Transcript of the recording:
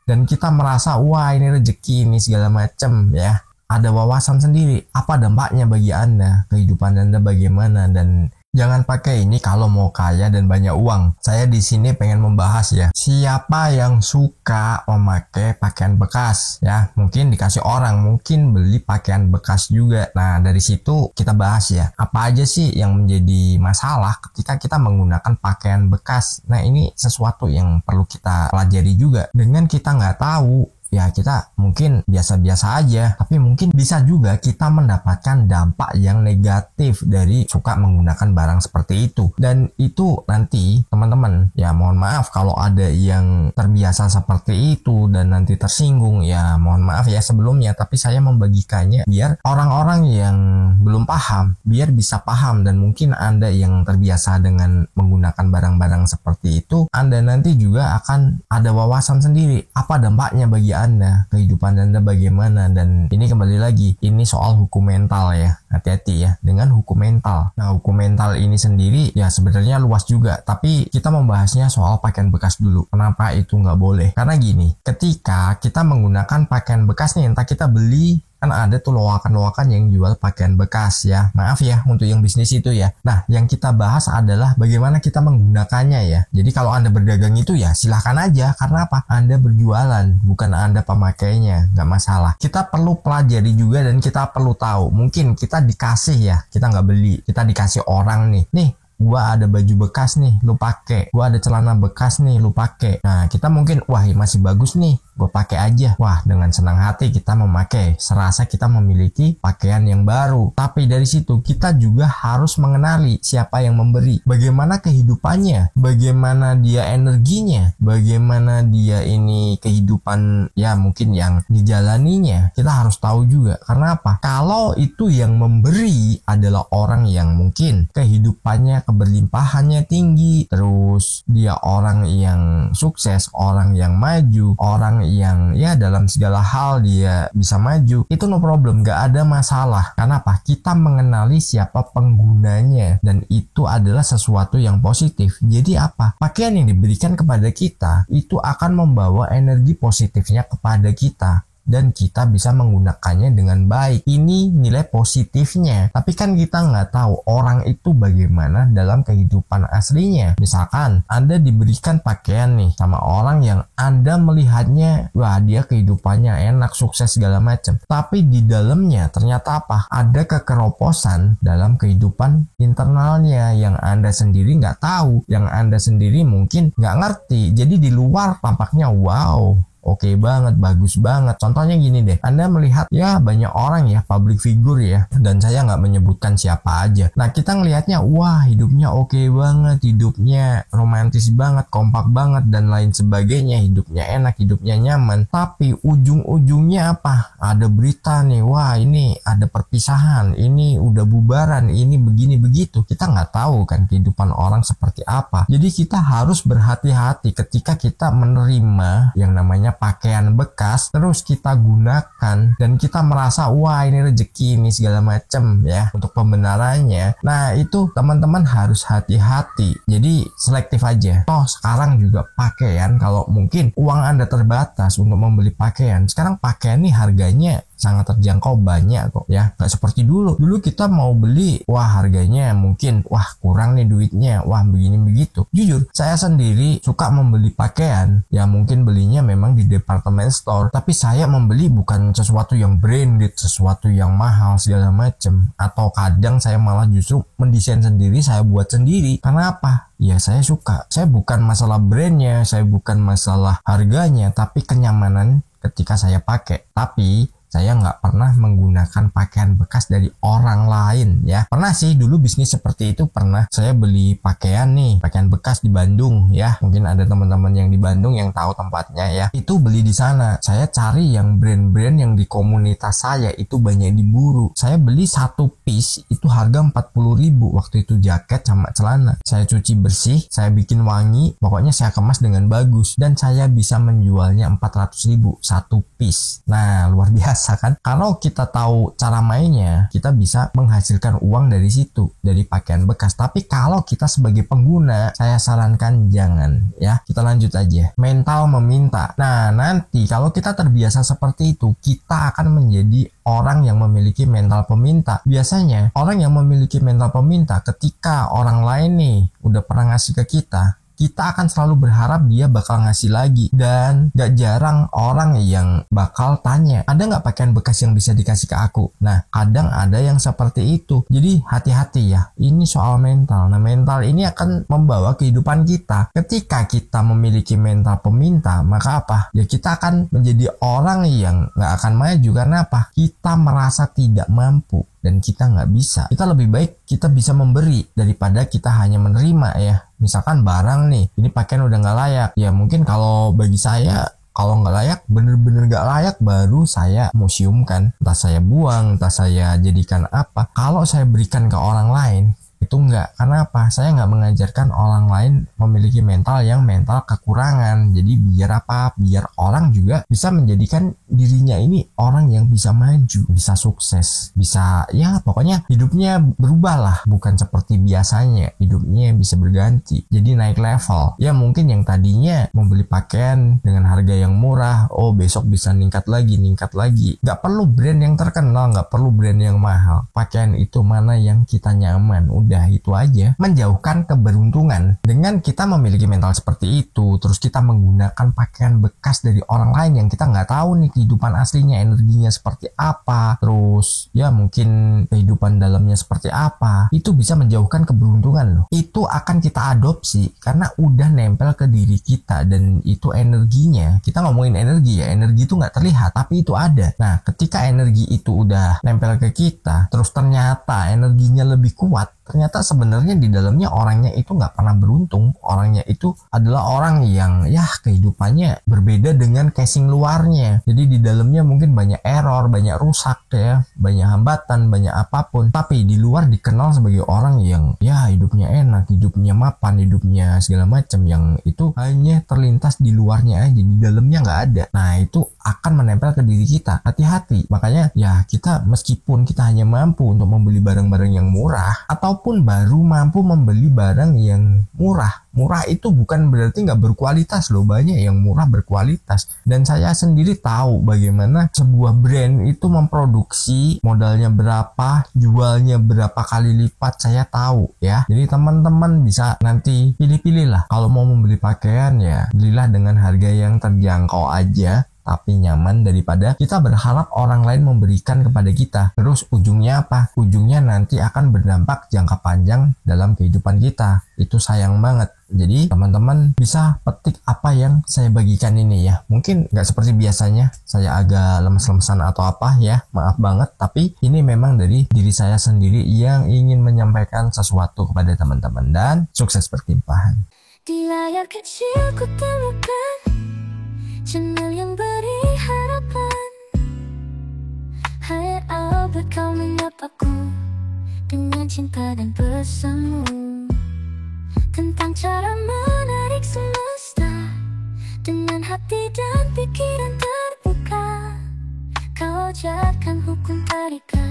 dan kita merasa wah ini rezeki ini segala macam ya. Ada wawasan sendiri apa dampaknya bagi Anda, kehidupan Anda bagaimana, dan jangan pakai ini kalau mau kaya dan banyak uang. Saya di sini pengen membahas ya, siapa yang suka memakai pakaian bekas ya. Mungkin dikasih orang, mungkin beli pakaian bekas juga. Nah dari situ kita bahas ya, apa aja sih yang menjadi masalah ketika kita menggunakan pakaian bekas. Nah ini sesuatu yang perlu kita pelajari juga. Dengan kita nggak tahu, ya kita mungkin biasa-biasa aja, tapi mungkin bisa juga kita mendapatkan dampak yang negatif dari suka menggunakan barang seperti itu. Dan itu nanti teman-teman ya, mohon maaf kalau ada yang terbiasa seperti itu dan nanti tersinggung, ya mohon maaf ya sebelumnya, tapi saya membagikannya biar orang-orang yang belum paham biar bisa paham, dan mungkin Anda yang terbiasa dengan menggunakan barang-barang seperti itu, Anda nanti juga akan ada wawasan sendiri apa dampaknya bagi Anda, kehidupan Anda bagaimana. Dan ini kembali lagi, ini soal hukum mental ya, hati-hati ya dengan hukum mental. Nah hukum mental ini sendiri ya sebenarnya luas juga, tapi kita membahasnya soal pakaian bekas dulu. Kenapa itu nggak boleh? Karena gini, ketika kita menggunakan pakaian bekas nih, entah kita beli, kan ada tuh loakan-loakan yang jual pakaian bekas ya. Maaf ya untuk yang bisnis itu ya. Nah yang kita bahas adalah bagaimana kita menggunakannya ya. Jadi kalau Anda berdagang itu ya silahkan aja. Karena apa? Anda berjualan, bukan Anda pemakainya. Nggak masalah. Kita perlu pelajari juga dan kita perlu tahu. Mungkin kita dikasih ya, kita nggak beli. Kita dikasih orang nih gua ada baju bekas nih, lu pakai. Gua ada celana bekas nih, lu pakai. Nah, kita mungkin wah masih bagus nih, gua pakai aja. Wah, dengan senang hati kita memakai, serasa kita memiliki pakaian yang baru. Tapi dari situ kita juga harus mengenali siapa yang memberi, bagaimana kehidupannya, bagaimana dia energinya, bagaimana dia ini kehidupan ya mungkin yang dijalaninya. Kita harus tahu juga. Karena apa? Kalau itu yang memberi adalah orang yang mungkin kehidupannya keberlimpahannya tinggi, terus dia orang yang sukses, orang yang maju, orang yang ya dalam segala hal dia bisa maju, itu no problem, gak ada masalah. Karena apa? Kita mengenali siapa penggunanya, dan itu adalah sesuatu yang positif. Jadi apa? Pakaian yang diberikan kepada kita itu akan membawa energi positifnya kepada kita, dan kita bisa menggunakannya dengan baik. Ini nilai positifnya. Tapi kan kita nggak tahu orang itu bagaimana dalam kehidupan aslinya. Misalkan Anda diberikan pakaian nih sama orang yang Anda melihatnya, wah dia kehidupannya enak, sukses segala macam. Tapi di dalamnya ternyata apa? Ada kekeroposan dalam kehidupan internalnya yang Anda sendiri nggak tahu, yang Anda sendiri mungkin nggak ngerti. Jadi di luar tampaknya wow, oke banget, bagus banget. Contohnya gini deh, Anda melihat ya banyak orang ya, public figure ya, dan saya nggak menyebutkan siapa aja. Nah kita ngelihatnya wah hidupnya oke banget, hidupnya romantis banget, kompak banget, dan lain sebagainya. Hidupnya enak, hidupnya nyaman. Tapi ujung-ujungnya apa? Ada berita nih, wah ini ada perpisahan, ini udah bubaran, ini begini begitu. Kita nggak tahu kan kehidupan orang seperti apa. Jadi kita harus berhati-hati ketika kita menerima yang namanya pakaian bekas, terus kita gunakan dan kita merasa wah ini rezeki ini segala macam ya untuk pembenarannya. Nah itu teman-teman harus hati-hati, jadi selektif aja. Toh sekarang juga pakaian, kalau mungkin uang Anda terbatas untuk membeli pakaian, sekarang pakaian nih harganya sangat terjangkau, banyak kok ya, nggak seperti dulu. Dulu kita mau beli wah harganya mungkin wah kurang nih duitnya, wah begini begitu. Jujur saya sendiri suka membeli pakaian ya, mungkin belinya memang di department store, tapi saya membeli bukan sesuatu yang branded, sesuatu yang mahal segala macem. Atau kadang saya malah justru mendesain sendiri, saya buat sendiri. Karena apa? Ya saya suka. Saya bukan masalah brandnya, saya bukan masalah harganya, tapi kenyamanan ketika saya pakai. Tapi saya nggak pernah menggunakan pakaian bekas dari orang lain ya. Pernah sih dulu bisnis seperti itu, pernah saya beli pakaian nih, pakaian bekas di Bandung ya. Mungkin ada teman-teman yang di Bandung yang tahu tempatnya ya. Itu beli di sana. Saya cari yang brand-brand yang di komunitas saya itu banyak diburu. Saya beli satu piece itu harga 40.000 waktu itu, jaket sama celana. Saya cuci bersih, saya bikin wangi, pokoknya saya kemas dengan bagus, dan saya bisa menjualnya 400.000 satu piece. Nah luar biasa biasa kan. Kalau kita tahu cara mainnya, kita bisa menghasilkan uang dari situ, dari pakaian bekas. Tapi kalau kita sebagai pengguna, saya sarankan jangan ya. Kita lanjut aja. Mental meminta. Nah, nanti kalau kita terbiasa seperti itu, kita akan menjadi orang yang memiliki mental peminta. Biasanya orang yang memiliki mental peminta, ketika orang lain nih udah pernah ngasih ke kita akan selalu berharap dia bakal ngasih lagi. Dan gak jarang orang yang bakal tanya, ada gak pakaian bekas yang bisa dikasih ke aku? Nah, kadang ada yang seperti itu. Jadi hati-hati ya, ini soal mental. Nah, mental ini akan membawa kehidupan kita. Ketika kita memiliki mental peminta, maka apa? Ya kita akan menjadi orang yang gak akan maju. Karena apa? Kita merasa tidak mampu dan kita nggak bisa. Kita lebih baik kita bisa memberi daripada kita hanya menerima ya. Misalkan barang nih, ini pakaian udah nggak layak. Ya mungkin kalau bagi saya, kalau nggak layak, bener-bener nggak layak, baru saya museumkan. Entah saya buang, entah saya jadikan apa. Kalau saya berikan ke orang lain, itu enggak. Karena apa? Saya nggak mengajarkan orang lain memiliki mental yang mental kekurangan. Jadi biar apa? Biar orang juga bisa menjadikan dirinya ini orang yang bisa maju, bisa sukses, bisa ya pokoknya hidupnya berubah lah. Bukan seperti biasanya, hidupnya bisa berganti. Jadi naik level. Ya mungkin yang tadinya membeli pakaian dengan harga yang murah, oh besok bisa ningkat lagi. Nggak perlu brand yang terkenal, nggak perlu brand yang mahal. Pakaian itu mana yang kita nyaman. Udah itu aja. Menjauhkan keberuntungan. Dengan kita memiliki mental seperti itu, terus kita menggunakan pakaian bekas dari orang lain yang kita nggak tahu nih kehidupan aslinya, energinya seperti apa, terus ya mungkin kehidupan dalamnya seperti apa, itu bisa menjauhkan keberuntungan loh. Itu akan kita adopsi karena udah nempel ke diri kita. Dan itu energinya, kita ngomongin energi ya, energi itu nggak terlihat tapi itu ada. Nah, ketika energi itu udah nempel ke kita, terus ternyata energinya lebih kuat, ternyata sebenarnya di dalamnya orangnya itu nggak pernah beruntung. Orangnya itu adalah orang yang ya kehidupannya berbeda dengan casing luarnya. Jadi di dalamnya mungkin banyak error, banyak rusak ya, banyak hambatan, banyak apapun. Tapi di luar dikenal sebagai orang yang ya hidupnya enak, hidupnya mapan, hidupnya segala macam, yang itu hanya terlintas di luarnya aja, di dalamnya nggak ada. Nah, itu akan menempel ke diri kita. Hati-hati. Makanya ya kita meskipun kita hanya mampu untuk membeli barang-barang yang murah ataupun baru mampu membeli barang yang murah. Murah itu bukan berarti nggak berkualitas loh, banyak yang murah berkualitas. Dan saya sendiri tahu bagaimana sebuah brand itu memproduksi, modalnya berapa, jualnya berapa kali lipat, saya tahu ya. Jadi teman-teman bisa nanti pilih-pilih lah. Kalau mau membeli pakaian ya belilah dengan harga yang terjangkau aja, tapi nyaman, daripada kita berharap orang lain memberikan kepada kita. Terus ujungnya apa? Ujungnya nanti akan berdampak jangka panjang dalam kehidupan kita. Itu sayang banget. Jadi teman-teman bisa petik apa yang saya bagikan ini ya. Mungkin nggak seperti biasanya, saya agak lemes-lemesan atau apa ya, maaf banget. Tapi ini memang dari diri saya sendiri yang ingin menyampaikan sesuatu kepada teman-teman. Dan sukses berlimpahan. Di layar kecil ku temukan channel yang beri harapan. Hai Albert, kau menyapaku dengan cinta dan pesanmu tentang cara menarik semesta dengan hati dan pikiran terbuka. Kau ajarkan hukum tarikan.